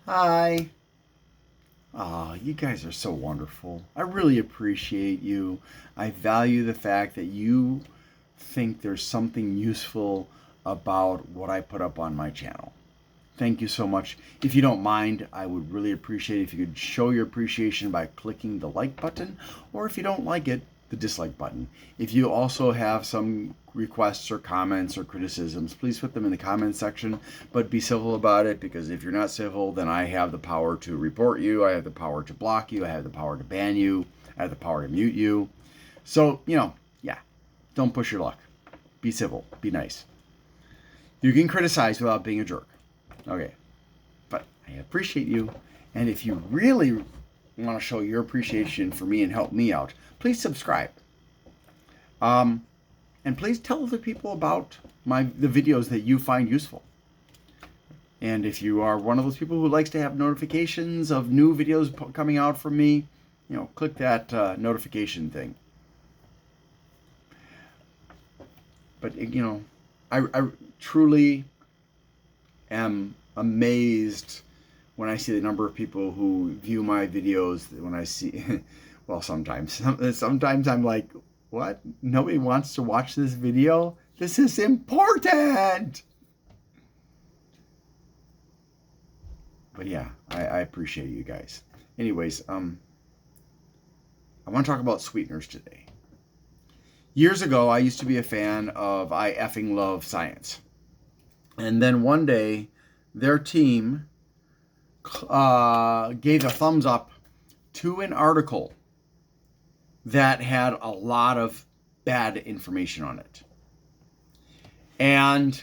Hi. You guys are so wonderful. I really appreciate you. I value the fact that you think there's something useful about what I put up on my channel. Thank you so much. If you don't mind, I would really appreciate it if you could show your appreciation by clicking the like button, or if you don't like it, the dislike button. If you also have some requests or comments or criticisms, please put them in the comments section, but be civil about it, because if you're not civil, then I have the power to report you, I have the power to block you, I have the power to ban you, I have the power to mute you. So, yeah, don't push your luck. Be civil, be nice. You can criticize without being a jerk. Okay, but I appreciate you, and if you really want to show your appreciation for me and help me out, please subscribe. And please tell other people about the videos that you find useful. And if you are one of those people who likes to have notifications of new videos coming out from me, click that notification thing. But I truly am amazed when I see the number of people who view my videos. When I see, well, sometimes I'm like, what? Nobody wants to watch this video? This is important. But yeah, I appreciate you guys. Anyways, I want to talk about sweeteners today. Years ago, I used to be a fan of I effing love science. And then one day, their team gave a thumbs up to an article that had a lot of bad information on it. And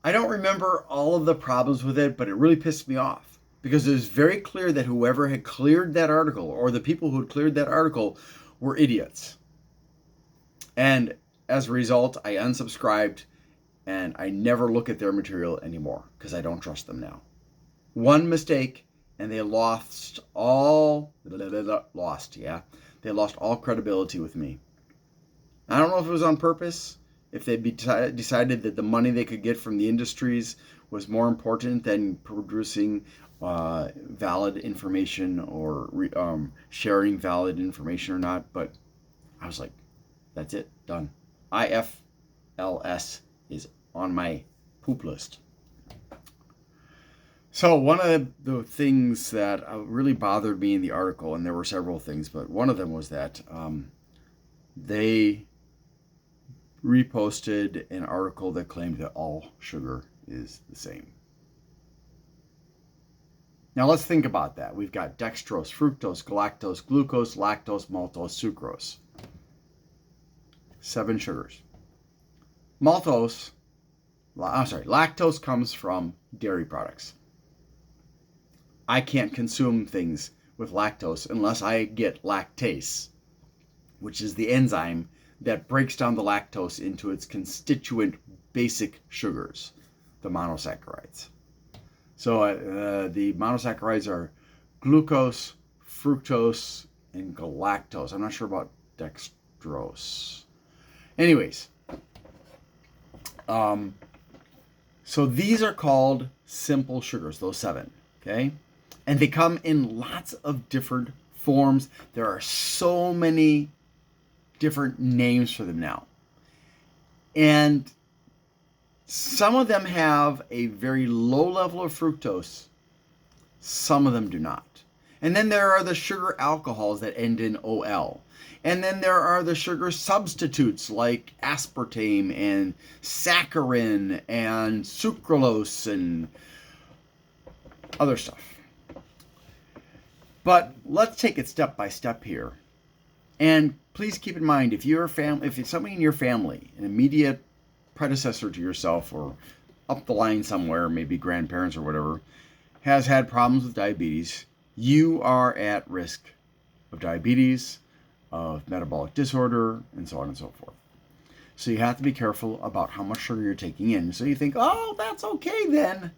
I don't remember all of the problems with it, but it really pissed me off, because it was very clear that whoever had cleared that article, or the people who had cleared that article, were idiots. And as a result, I unsubscribed, and I never look at their material anymore because I don't trust them now. One mistake, and they lost all credibility with me. I don't know if it was on purpose, if they decided that the money they could get from the industries was more important than producing valid information, or sharing valid information or not. But I was like, that's it, done. IFLS is on my poop list. So one of the things that really bothered me in the article, and there were several things, but one of them was that they reposted an article that claimed that all sugar is the same. Now let's think about that. We've got dextrose, fructose, galactose, glucose, lactose, maltose, sucrose. 7 sugars. Lactose comes from dairy products. I can't consume things with lactose unless I get lactase, which is the enzyme that breaks down the lactose into its constituent basic sugars, the monosaccharides. So the monosaccharides are glucose, fructose, and galactose. I'm not sure about dextrose. Anyways, so these are called simple sugars, those 7, okay? And they come in lots of different forms. There are so many different names for them now. And some of them have a very low level of fructose. Some of them do not. And then there are the sugar alcohols that end in OL. And then there are the sugar substitutes like aspartame and saccharin and sucralose and other stuff. But let's take it step by step here. And please keep in mind, if it's somebody in your family, an immediate predecessor to yourself, or up the line somewhere, maybe grandparents or whatever, has had problems with diabetes, you are at risk of diabetes, of metabolic disorder, and so on and so forth. So you have to be careful about how much sugar you're taking in. So you think, oh, that's okay then.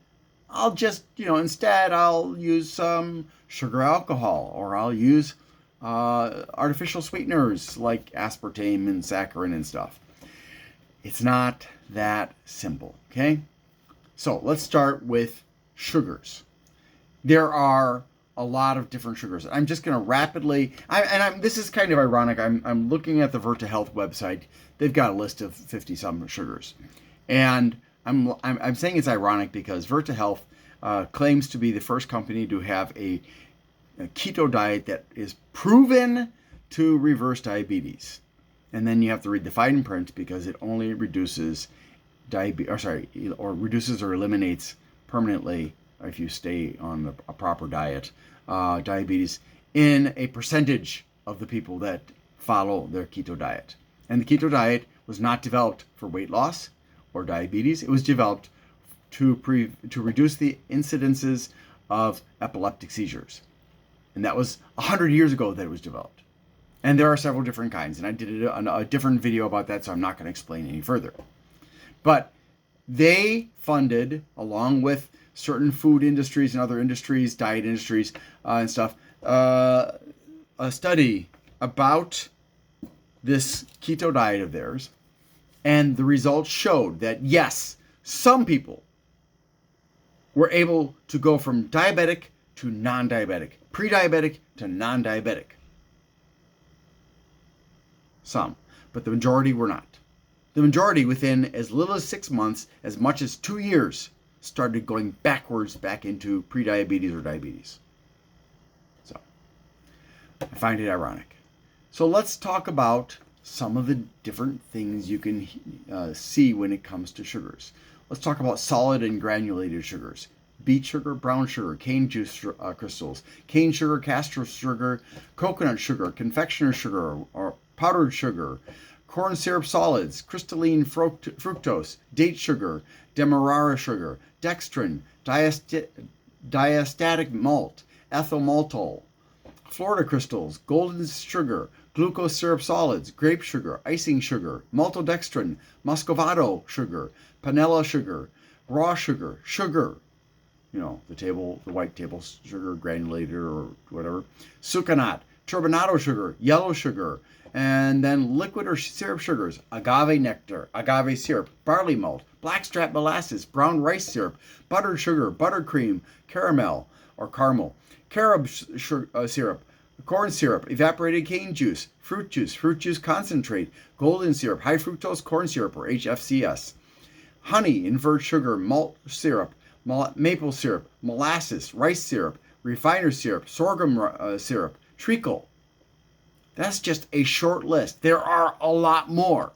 I'll just, instead I'll use some sugar alcohol, or I'll use artificial sweeteners like aspartame and saccharin and stuff. It's not that simple, okay? So let's start with sugars. There are a lot of different sugars. I'm just going to rapidly. This is kind of ironic. I'm looking at the Virta Health website. They've got a list of 50 some sugars, and I'm saying it's ironic because Virta Health claims to be the first company to have a keto diet that is proven to reverse diabetes. And then you have to read the fine print because it only reduces reduces or eliminates permanently, if you stay on a proper diet, diabetes in a percentage of the people that follow their keto diet. And the keto diet was not developed for weight loss or diabetes. It was developed to reduce the incidences of epileptic seizures. And that was 100 years ago that it was developed. And there are several different kinds. And I did a different video about that, so I'm not going to explain any further. But they funded, along with certain food industries and other industries, diet industries and stuff, a study about this keto diet of theirs. And the results showed that, yes, some people were able to go from diabetic to non-diabetic, pre-diabetic to non-diabetic. Some, but the majority were not. The majority, within as little as 6 months, as much as 2 years, started going backwards back into pre-diabetes or diabetes. So, I find it ironic. So let's talk about some of the different things you can see when it comes to sugars. Let's talk about solid and granulated sugars. Beet sugar, brown sugar, cane juice crystals, cane sugar, castor sugar, coconut sugar, confectioner's sugar, or powdered sugar, corn syrup solids, crystalline fructose, date sugar, demerara sugar, dextrin, diastatic malt, ethyl maltol, Florida crystals, golden sugar, glucose syrup solids, grape sugar, icing sugar, maltodextrin, muscovado sugar, panela sugar, raw sugar, sugar, the white table sugar, granulated or whatever, sucanat, turbinado sugar, yellow sugar, and then liquid or syrup sugars, agave nectar, agave syrup, barley malt, blackstrap molasses, brown rice syrup, buttered sugar, buttercream, caramel, carob syrup, corn syrup, evaporated cane juice, fruit juice concentrate, golden syrup, high fructose corn syrup or HFCS, honey, invert sugar, malt syrup, maple syrup, molasses, rice syrup, refiner's syrup, sorghum syrup, treacle. That's just a short list. There are a lot more.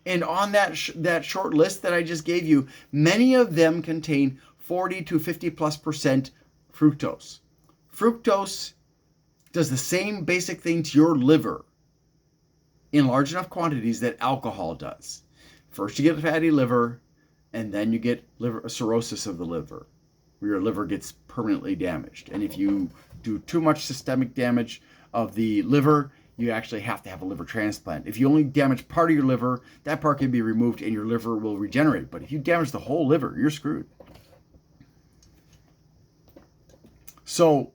And on that short list that I just gave you, many of them contain 40 to 50+% fructose. Fructose does the same basic thing to your liver in large enough quantities that alcohol does. First you get a fatty liver, and then you get cirrhosis of the liver, where your liver gets permanently damaged. And if you do too much systemic damage of the liver, you actually have to have a liver transplant. If you only damage part of your liver, that part can be removed and your liver will regenerate. But if you damage the whole liver, you're screwed. So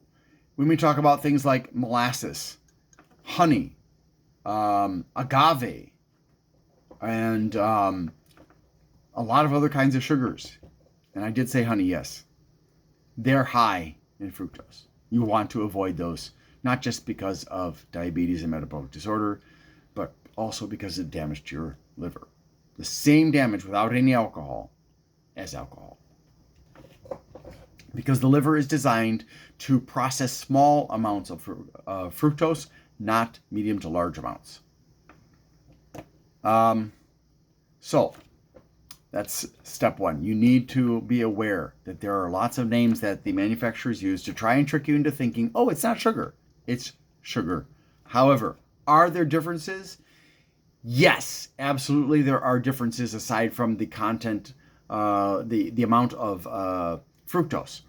when we talk about things like molasses, honey, agave, and a lot of other kinds of sugars, and I did say honey, yes, they're high in fructose. You want to avoid those, not just because of diabetes and metabolic disorder, but also because it damaged your liver. The same damage without any alcohol as alcohol. Because the liver is designed to process small amounts of fructose, not medium to large amounts. So that's step one. You need to be aware that there are lots of names that the manufacturers use to try and trick you into thinking, oh, it's not sugar. It's sugar. However, are there differences? Yes, absolutely there are differences aside from the content, the amount of fructose.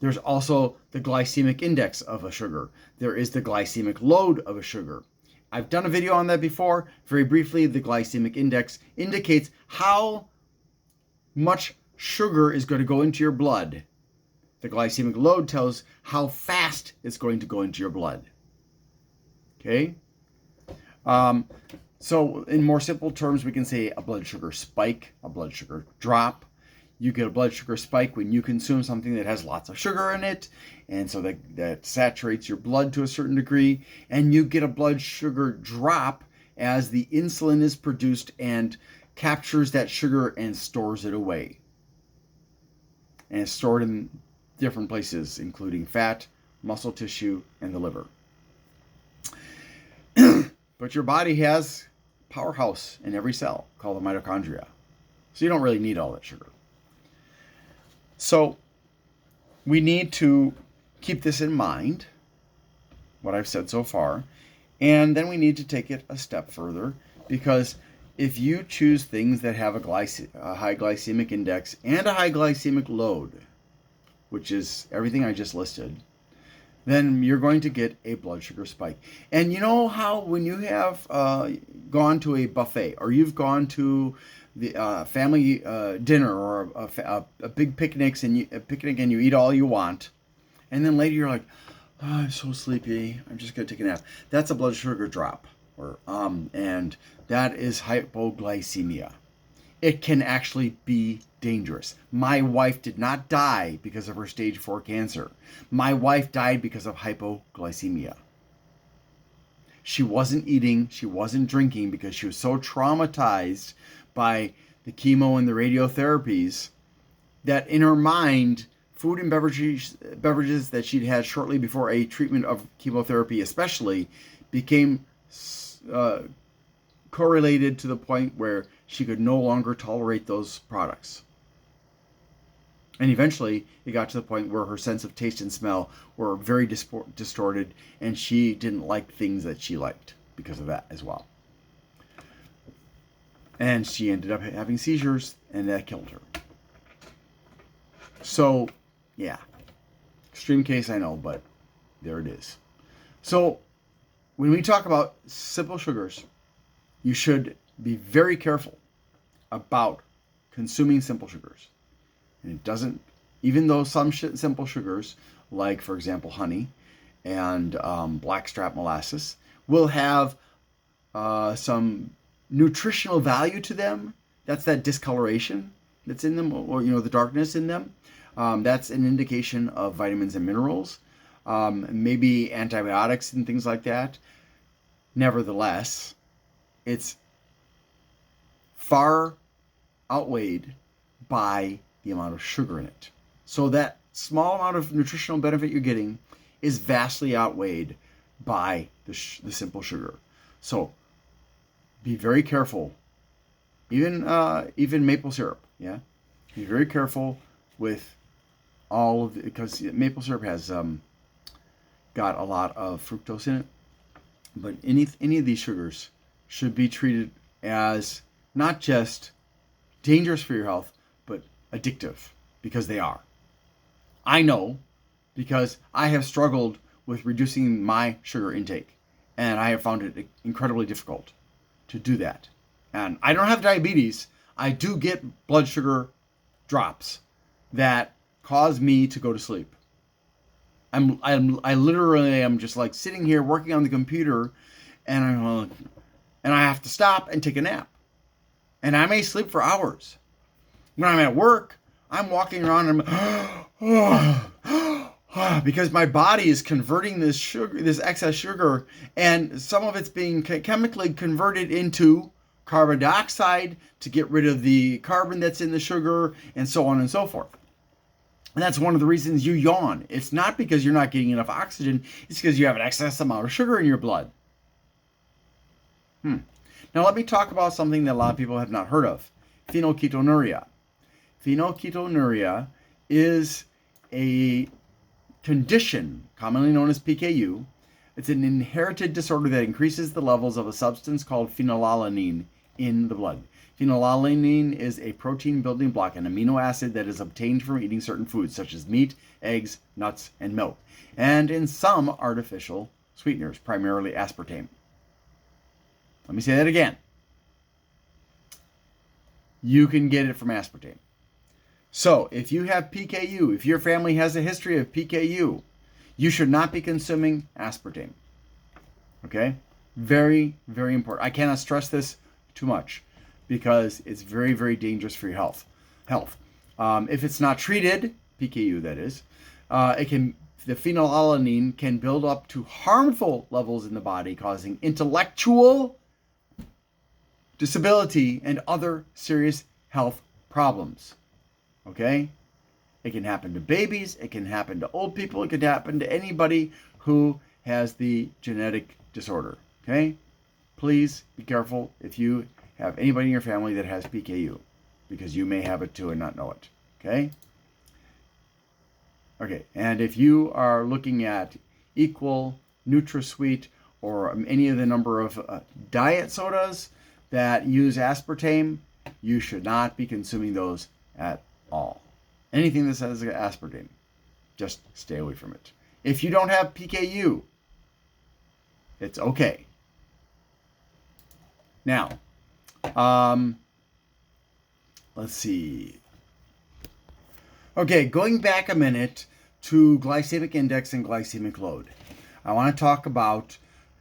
There's also the glycemic index of a sugar. There is the glycemic load of a sugar. I've done a video on that before. Very briefly, the glycemic index indicates how much sugar is going to go into your blood. The glycemic load tells how fast it's going to go into your blood. Okay? So in more simple terms, we can say a blood sugar spike, a blood sugar drop. You get a blood sugar spike when you consume something that has lots of sugar in it, and so that saturates your blood to a certain degree, and you get a blood sugar drop as the insulin is produced and captures that sugar and stores it away. And it's stored in different places, including fat, muscle tissue, and the liver. But your body has a powerhouse in every cell called the mitochondria. So you don't really need all that sugar. So we need to keep this in mind, what I've said so far, and then we need to take it a step further, because if you choose things that have a high glycemic index and a high glycemic load, which is everything I just listed, then you're going to get a blood sugar spike. And you know how when you have gone to a buffet, or you've gone to the family dinner, or a big picnic, and you eat all you want, and then later you're like, oh, I'm so sleepy, I'm just going to take a nap. That's a blood sugar drop, and that is hypoglycemia. It can actually be dangerous. My wife did not die because of her stage 4 cancer. My wife died because of hypoglycemia. She wasn't eating, she wasn't drinking, because she was so traumatized by the chemo and the radiotherapies that in her mind, food and beverages that she'd had shortly before a treatment of chemotherapy especially became correlated to the point where she could no longer tolerate those products. And eventually, it got to the point where her sense of taste and smell were very distorted, and she didn't like things that she liked because of that as well. And she ended up having seizures, and that killed her. So, yeah. Extreme case, I know, but there it is. So, when we talk about simple sugars, you should be very careful about consuming simple sugars. And it doesn't, even though some simple sugars, like for example honey and blackstrap molasses, will have some nutritional value to them. That's that discoloration that's in them, or the darkness in them. That's an indication of vitamins and minerals, maybe antibiotics and things like that. Nevertheless, it's far outweighed by the amount of sugar in it. So that small amount of nutritional benefit you're getting is vastly outweighed by the simple sugar. So be very careful. Even maple syrup, yeah. Be very careful with all of because maple syrup has got a lot of fructose in it. But any of these sugars should be treated as not just dangerous for your health, but addictive, because they are. I know, because I have struggled with reducing my sugar intake, and I have found it incredibly difficult to do that. And I don't have diabetes. I do get blood sugar drops that cause me to go to sleep. I literally am just like sitting here working on the computer, and I have to stop and take a nap. And I may sleep for hours. When I'm at work, I'm walking around and because my body is converting this sugar, this excess sugar, and some of it's being chemically converted into carbon dioxide to get rid of the carbon that's in the sugar, and so on and so forth. And that's one of the reasons you yawn. It's not because you're not getting enough oxygen. It's because you have an excess amount of sugar in your blood. Now let me talk about something that a lot of people have not heard of. Phenylketonuria. Phenylketonuria is a condition commonly known as PKU. It's an inherited disorder that increases the levels of a substance called phenylalanine in the blood. Phenylalanine is a protein building block, an amino acid that is obtained from eating certain foods such as meat, eggs, nuts, and milk, and in some artificial sweeteners, primarily aspartame. Let me say that again. You can get it from aspartame. So if you have PKU, if your family has a history of PKU, you should not be consuming aspartame. Okay? Very, very important. I cannot stress this too much because it's very, very dangerous for your health. If it's not treated, PKU that is, the phenylalanine can build up to harmful levels in the body, causing intellectual disability and other serious health problems. Okay? It can happen to babies, it can happen to old people, it can happen to anybody who has the genetic disorder. Okay? Please be careful if you have anybody in your family that has PKU, because you may have it too and not know it. Okay? Okay, and if you are looking at Equal, NutraSweet, or any of the number of diet sodas that use aspartame, you should not be consuming those at all. Anything that says aspartame, just stay away from it. If you don't have PKU, it's okay. Now, let's see. Okay, going back a minute to glycemic index and glycemic load. I want to talk about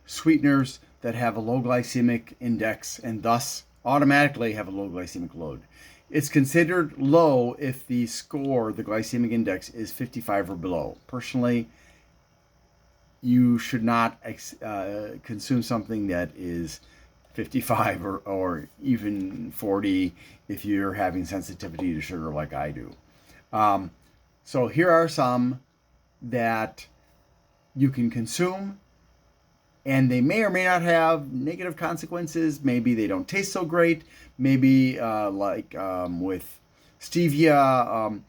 sweeteners that have a low glycemic index and thus automatically have a low glycemic load. It's considered low if the score, the glycemic index, is 55 or below. Personally, you should not consume something that is 55 or even 40 if you're having sensitivity to sugar like I do. So here are some that you can consume, and they may or may not have negative consequences. Maybe they don't taste so great. Maybe with stevia,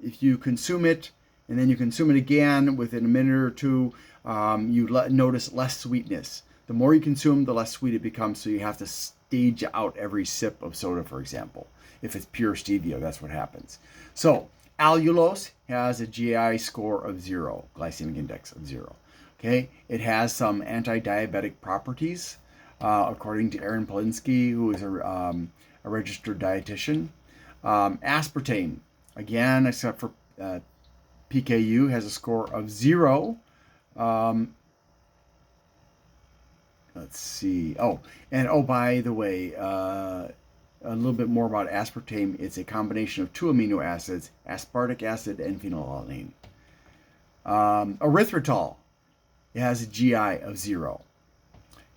if you consume it and then you consume it again within a minute or two, you notice less sweetness. The more you consume, the less sweet it becomes, so you have to stage out every sip of soda, for example. If it's pure stevia, that's what happens. So allulose has a GI score of 0, glycemic index of 0. Okay, it has some anti-diabetic properties, according to Aaron Polinsky, who is a registered dietitian. Aspartame, again, except for PKU, has a score of 0. Let's see. By the way, a little bit more about aspartame. It's a combination of 2 amino acids, aspartic acid and phenylalanine. Erythritol, it has a GI of 0.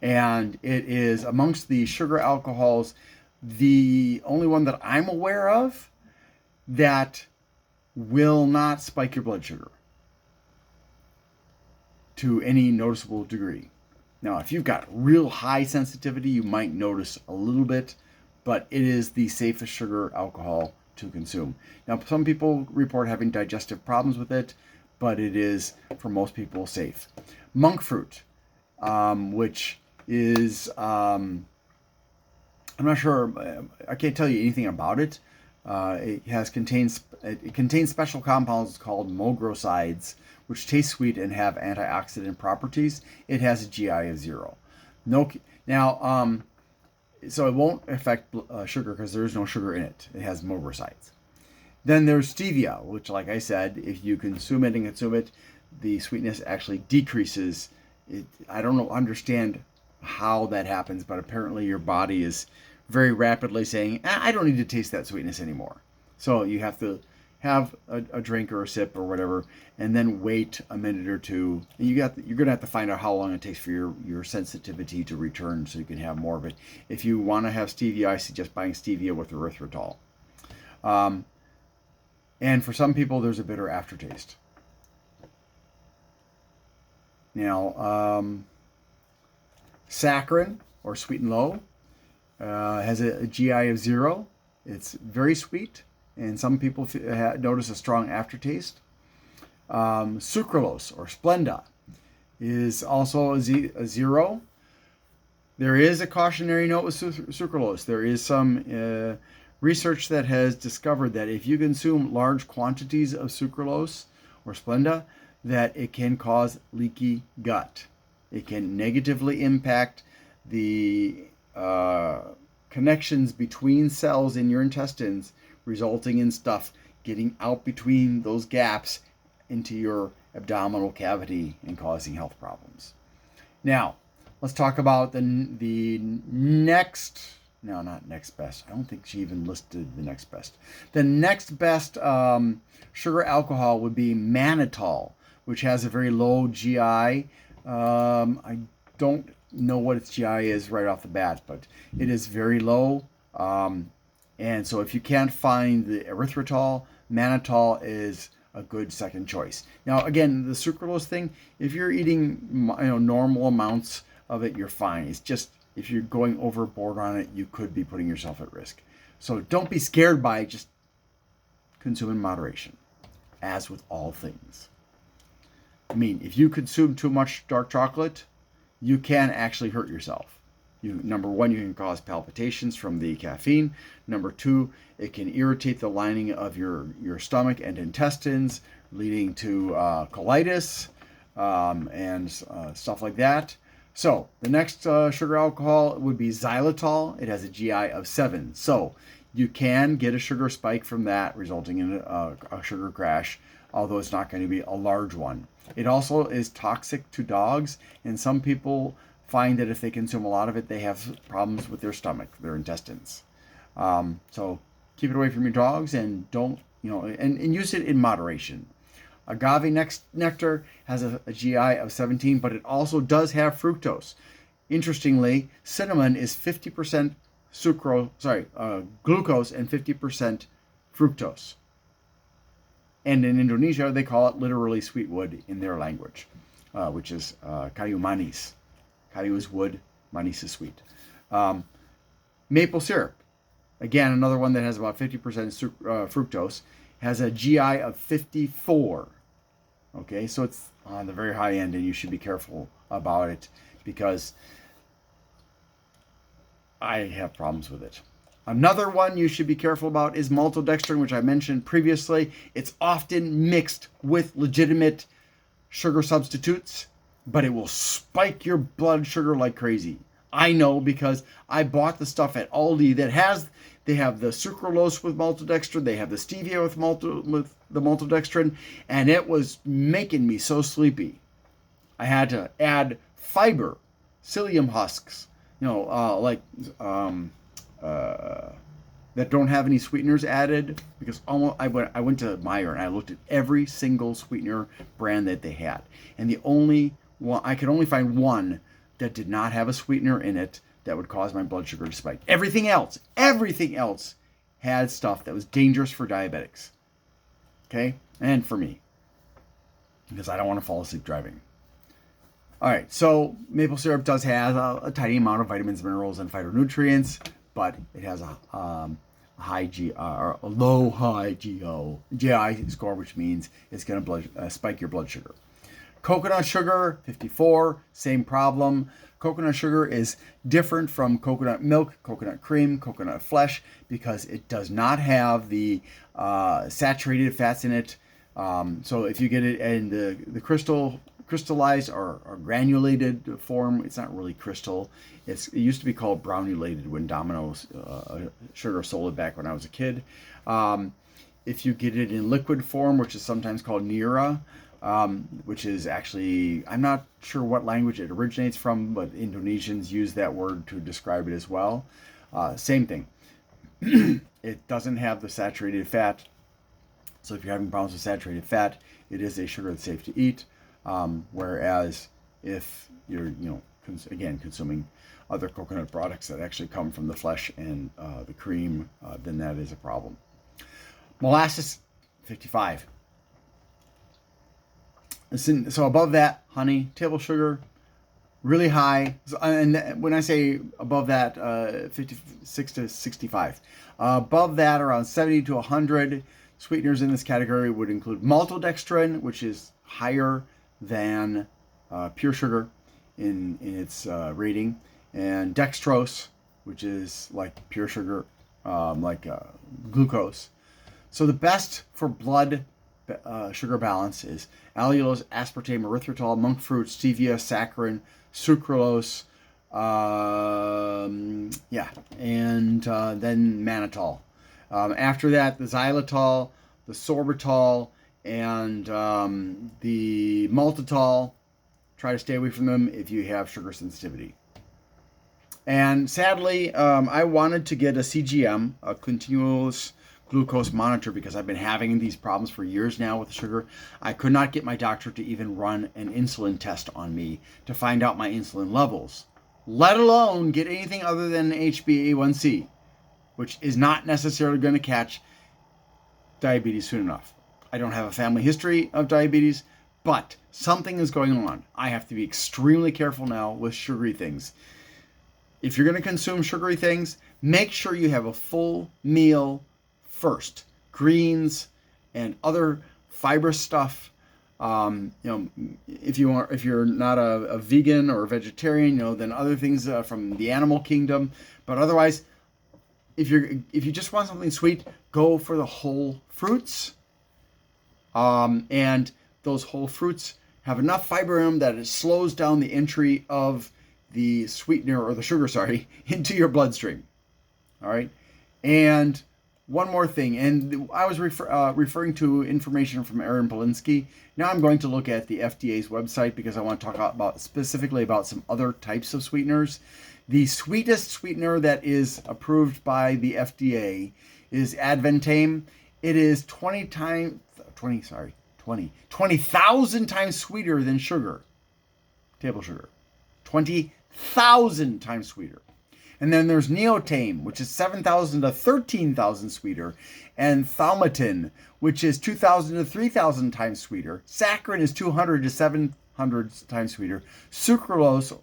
And it is amongst the sugar alcohols the only one that I'm aware of that will not spike your blood sugar to any noticeable degree. Now, if you've got real high sensitivity, you might notice a little bit, but it is the safest sugar alcohol to consume. Now, some people report having digestive problems with it, but it is, for most people, safe. Monk fruit, which is, I'm not sure, I can't tell you anything about it. It contains special compounds called mogrosides, which taste sweet and have antioxidant properties. It has a GI of 0. So it won't affect sugar because there is no sugar in it. It has mogrosides. Then there's stevia, which, like I said, if you consume it, the sweetness actually decreases. I don't understand how that happens, but apparently your body is very rapidly saying, I don't need to taste that sweetness anymore. So you have to have a drink or a sip or whatever, and then wait a minute or two. You're going to have to find out how long it takes for your sensitivity to return so you can have more of it. If you want to have stevia, I suggest buying stevia with erythritol. And for some people, there's a bitter aftertaste. Now, saccharin, or sweet and low, has a GI of 0. It's very sweet, and some people notice a strong aftertaste. Sucralose, or Splenda, is also a 0. There is a cautionary note with sucralose. There is some research that has discovered that if you consume large quantities of sucralose or Splenda, that it can cause leaky gut. It can negatively impact the connections between cells in your intestines, resulting in stuff getting out between those gaps into your abdominal cavity and causing health problems. Now, let's talk about the next no, not next best. I don't think she even listed the next best. The next best sugar alcohol would be mannitol, which has a very low GI. I don't know what its GI is right off the bat, but it is very low. And so if you can't find the erythritol, mannitol is a good second choice. Now, again, the sucralose thing, if you're eating normal amounts of it, you're fine. It's just if you're going overboard on it, you could be putting yourself at risk. So don't be scared by it. Just consume in moderation, as with all things. I mean, if you consume too much dark chocolate, you can actually hurt yourself. Number one, you can cause palpitations from the caffeine. Number two, it can irritate the lining of your stomach and intestines, leading to colitis and stuff like that. So the next sugar alcohol would be xylitol. It has a GI of 7. So you can get a sugar spike from that, resulting in a sugar crash, although it's not going to be a large one. It also is toxic to dogs, and some people find that if they consume a lot of it, they have problems with their stomach, their intestines. So keep it away from your dogs, and don't, and use it in moderation. Agave nectar has a GI of 17, but it also does have fructose. Interestingly, cinnamon is 50% glucose and 50% fructose. And in Indonesia, they call it literally sweet wood in their language, which is kayu manis. Kayu is wood, manis is sweet. Maple syrup, again, another one that has about 50% fructose, has a GI of 54. Okay, so it's on the very high end, and you should be careful about it because I have problems with it. Another one you should be careful about is maltodextrin, which I mentioned previously. It's often mixed with legitimate sugar substitutes, but it will spike your blood sugar like crazy. I know because I bought the stuff at Aldi that they have the sucralose with maltodextrin, they have the stevia with the maltodextrin, and it was making me so sleepy. I had to add fiber, psyllium husks, that don't have any sweeteners added, because I went to Meijer and I looked at every single sweetener brand that they had, and the only one I could only find one that did not have a sweetener in it that would cause my blood sugar to spike. Everything else had stuff that was dangerous for diabetics. Okay, and for me, because I don't want to fall asleep driving. All right, so maple syrup does have a tiny amount of vitamins, minerals, and phytonutrients, but it has a low GI score, which means it's going to spike your blood sugar. Coconut sugar, 54, same problem. Coconut sugar is different from coconut milk, coconut cream, coconut flesh, because it does not have the saturated fats in it. So if you get it in the crystallized or granulated form, it's not really crystal. It used to be called brownulated when Domino's sugar sold it back when I was a kid. If you get it in liquid form, which is sometimes called Nira, which is actually, I'm not sure what language it originates from, but Indonesians use that word to describe it as well. Same thing. It doesn't have the saturated fat. So if you're having problems with saturated fat, it is a sugar that's safe to eat. Whereas if you're, consuming other coconut products that actually come from the flesh and the cream, then that is a problem. Molasses, 55. So above that, honey, table sugar, really high. And when I say above that, 56 to 65. Above that, around 70 to 100. Sweeteners in this category would include maltodextrin, which is higher than pure sugar in its rating, and dextrose, which is like pure sugar, glucose. So the best for blood sugar balance is allulose, aspartame, erythritol, monk fruit, stevia, saccharin, sucralose, and then mannitol. After that, the xylitol, the sorbitol, and the maltitol. Try to stay away from them if you have sugar sensitivity. And sadly, I wanted to get a CGM, a continuous glucose monitor, because I've been having these problems for years now with sugar. I could not get my doctor to even run an insulin test on me to find out my insulin levels, let alone get anything other than HbA1c, which is not necessarily going to catch diabetes soon enough. I don't have a family history of diabetes, but something is going on. I have to be extremely careful now with sugary things. If you're going to consume sugary things, make sure you have a full meal first. Greens and other fibrous stuff. If you're not a vegan or a vegetarian, then other things from the animal kingdom. But otherwise, if you just want something sweet, go for the whole fruits. And those whole fruits have enough fiber in them that it slows down the entry of the sweetener, or the sugar, into your bloodstream. All right. And one more thing, and I was referring to information from Aaron Polinsky. Now I'm going to look at the FDA's website because I want to talk specifically about some other types of sweeteners. The sweetest sweetener that is approved by the FDA is Advantame. It is 20,000 times sweeter than sugar, table sugar. 20,000 times sweeter. And then there's Neotame, which is 7,000 to 13,000 sweeter, and Thaumatin, which is 2,000 to 3,000 times sweeter. Saccharin is 200 to 700 times sweeter. Saccharin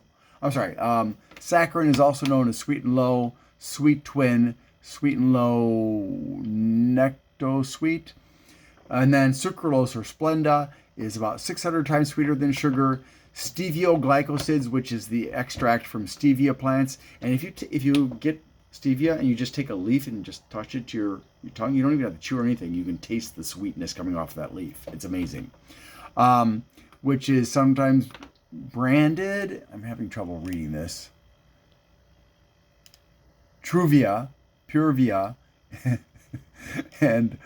is also known as Sweet and Low, Sweet Twin, Sweet and Low Nectosweet. And then sucralose, or Splenda, is about 600 times sweeter than sugar. Stevioglycosids, which is the extract from stevia plants. And if you get stevia and you just take a leaf and just touch it to your tongue, you don't even have to chew or anything. You can taste the sweetness coming off that leaf. It's amazing. Which is sometimes branded, I'm having trouble reading this, Truvia, Purevia, and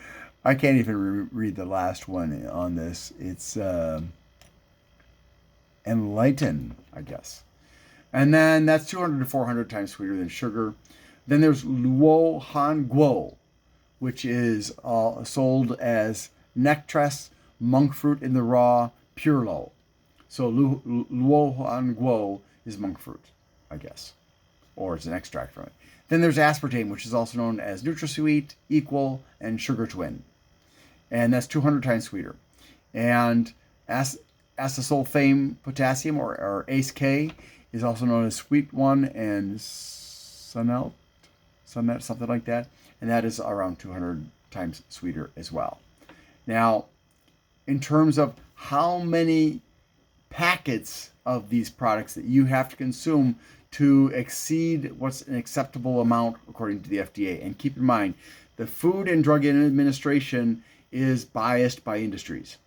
I can't even read the last one on this. It's Enlighten, I guess. And then that's 200 to 400 times sweeter than sugar. Then there's Luo Han Guo, which is sold as Nectress, monk fruit in the raw, pure low. So Luo Han Guo is monk fruit, I guess, or it's an extract from it. Then there's aspartame, which is also known as NutraSweet, Equal, and Sugar Twin. And that's 200 times sweeter. And acesulfame potassium, or ACE-K, is also known as Sweet One and Sunnet, something like that. And that is around 200 times sweeter as well. Now, in terms of how many packets of these products that you have to consume to exceed what's an acceptable amount according to the FDA. And keep in mind, the Food and Drug Administration is biased by industries.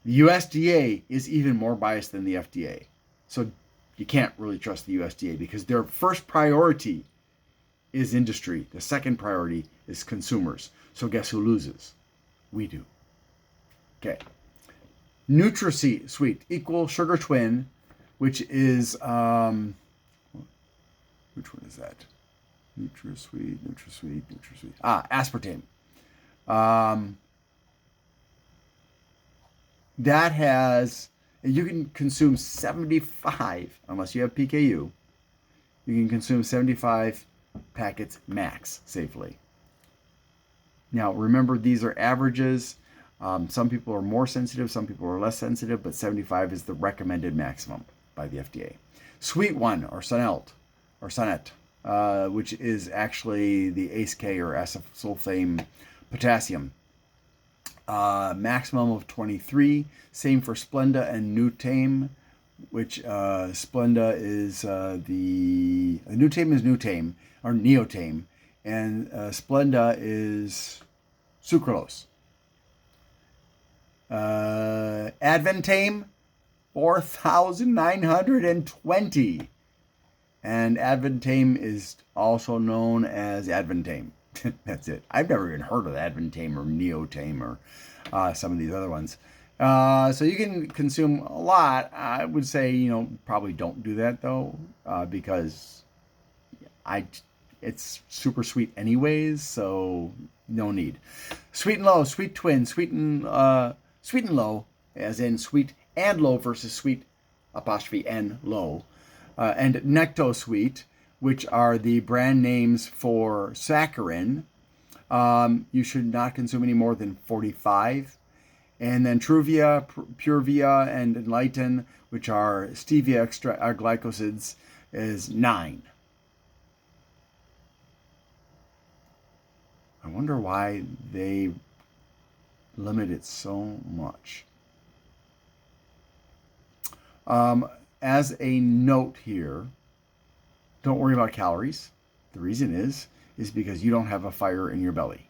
The USDA is even more biased than the FDA. So you can't really trust the USDA because their first priority is industry. The second priority is consumers. So guess who loses? We do. Okay. NutraSweet, Equal, Sugar Twin, which is, which one is that? NutraSweet. Aspartame. That has, you can consume 75, unless you have PKU, you can consume 75 packets max safely. Now, remember, these are averages. Some people are more sensitive, some people are less sensitive, but 75 is the recommended maximum by the FDA. Sweet One, or Sunnet, which is actually the ACE-K, or acesulfame potassium. Maximum of 23. Same for Splenda and Neotame, which Splenda is Neotame is Neotame, or Neotame, and Splenda is sucralose. Advantame, 4,920. And Advantame is also known as Advantame. That's it. I've never even heard of Advantame or Neotame or some of these other ones. So you can consume a lot. I would say, probably don't do that though, because I it's super sweet anyways, so no need. Sweet and low, sweet twin, sweet and low, as in sweet and low versus sweet apostrophe and low, and Necto Sweet, which are the brand names for saccharin. You should not consume any more than 45. And then Truvia, Purevia, and Enlighten, which are stevia glycosides, is 9. I wonder why they limit it so much. As a note here, don't worry about calories. The reason is because you don't have a fire in your belly.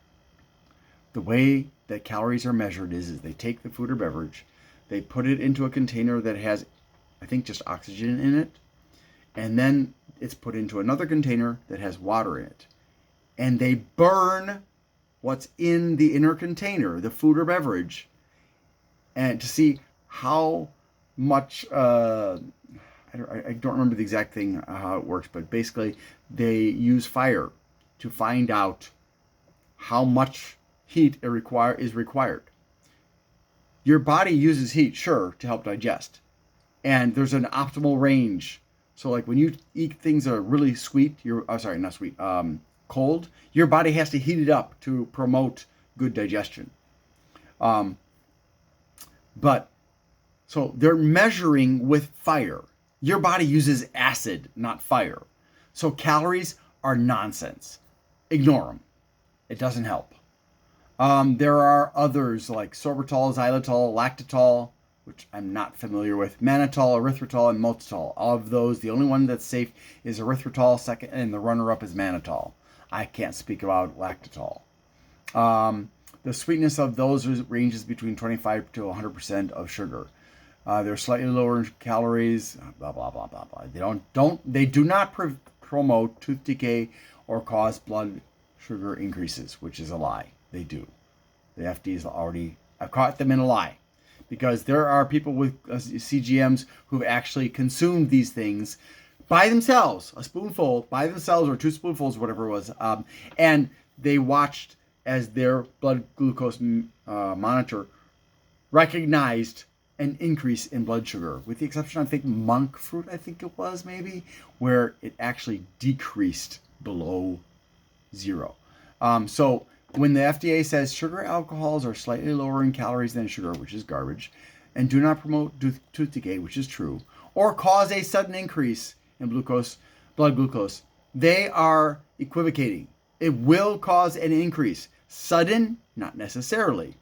The way that calories are measured is they take the food or beverage, they put it into a container that has, I think, just oxygen in it, and then it's put into another container that has water in it. And they burn what's in the inner container, the food or beverage, and to see how much, I don't remember the exact thing, how it works, but basically they use fire to find out how much heat is required. Your body uses heat, sure, to help digest. And there's an optimal range. So like when you eat things that are really sweet, cold, your body has to heat it up to promote good digestion. But so they're measuring with fire. Your body uses acid, not fire. So calories are nonsense. Ignore them. It doesn't help. There are others like sorbitol, xylitol, lactitol, which I'm not familiar with, mannitol, erythritol, and maltitol. All of those, the only one that's safe is erythritol, second, and the runner-up is mannitol. I can't speak about lactitol. The sweetness of those ranges between 25 to 100% of sugar. They're slightly lower in calories, blah, blah, blah, blah, blah. They do not promote tooth decay or cause blood sugar increases, which is a lie. They do. The FDA's already, I've caught them in a lie, because there are people with CGMs who've actually consumed these things by themselves, a spoonful by themselves, or 2 spoonfuls, whatever it was, and they watched as their blood glucose monitor recognized an increase in blood sugar, with the exception, I think, monk fruit, I think it was maybe, where it actually decreased below 0. So when the FDA says sugar alcohols are slightly lower in calories than sugar, which is garbage, and do not promote tooth decay, which is true, or cause a sudden increase in blood glucose, they are equivocating. It will cause an increase. Sudden, not necessarily.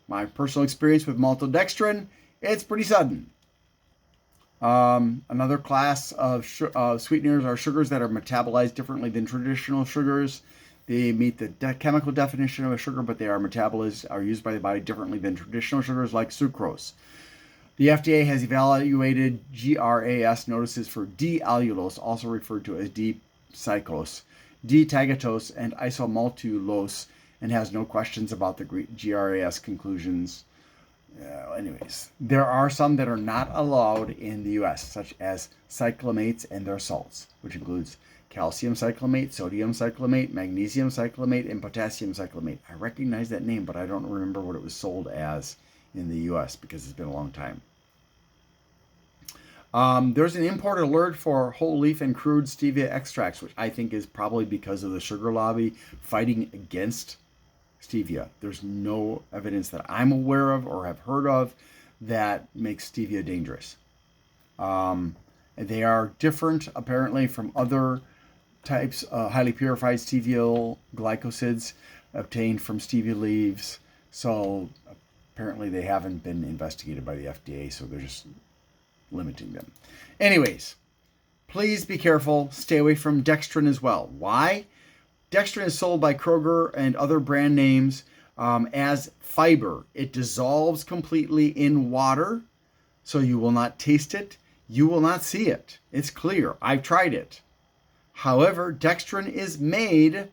My personal experience with maltodextrin, it's pretty sudden. Another class of sweeteners are sugars that are metabolized differently than traditional sugars. They meet the chemical definition of a sugar, but they are used by the body differently than traditional sugars like sucrose. The FDA has evaluated GRAS notices for D-allulose, also referred to as D-cyclose, D-tagatose, and isomaltulose, and has no questions about the GRAS conclusions. Anyways, there are some that are not allowed in the U.S., such as cyclamates and their salts, which includes calcium cyclamate, sodium cyclamate, magnesium cyclamate, and potassium cyclamate. I recognize that name, but I don't remember what it was sold as in the U.S. because it's been a long time. There's an import alert for whole leaf and crude stevia extracts, which I think is probably because of the sugar lobby fighting against stevia. There's no evidence that I'm aware of or have heard of that makes stevia dangerous. They are different, apparently, from other types of highly purified stevia glycosides obtained from stevia leaves. So apparently they haven't been investigated by the FDA, so they're just limiting them. Anyways, please be careful. Stay away from dextrin as well. Why? Dextrin is sold by Kroger and other brand names as fiber. It dissolves completely in water, so you will not taste it. You will not see it. It's clear. I've tried it. However, dextrin is made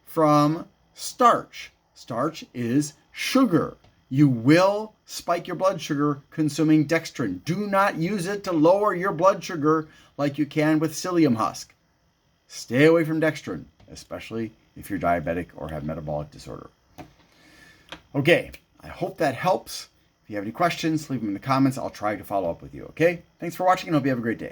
from starch. Starch is sugar. You will spike your blood sugar consuming dextrin. Do not use it to lower your blood sugar like you can with psyllium husk. Stay away from dextrin, especially if you're diabetic or have metabolic disorder. Okay, I hope that helps. If you have any questions, leave them in the comments. I'll try to follow up with you, okay? Thanks for watching and hope you have a great day.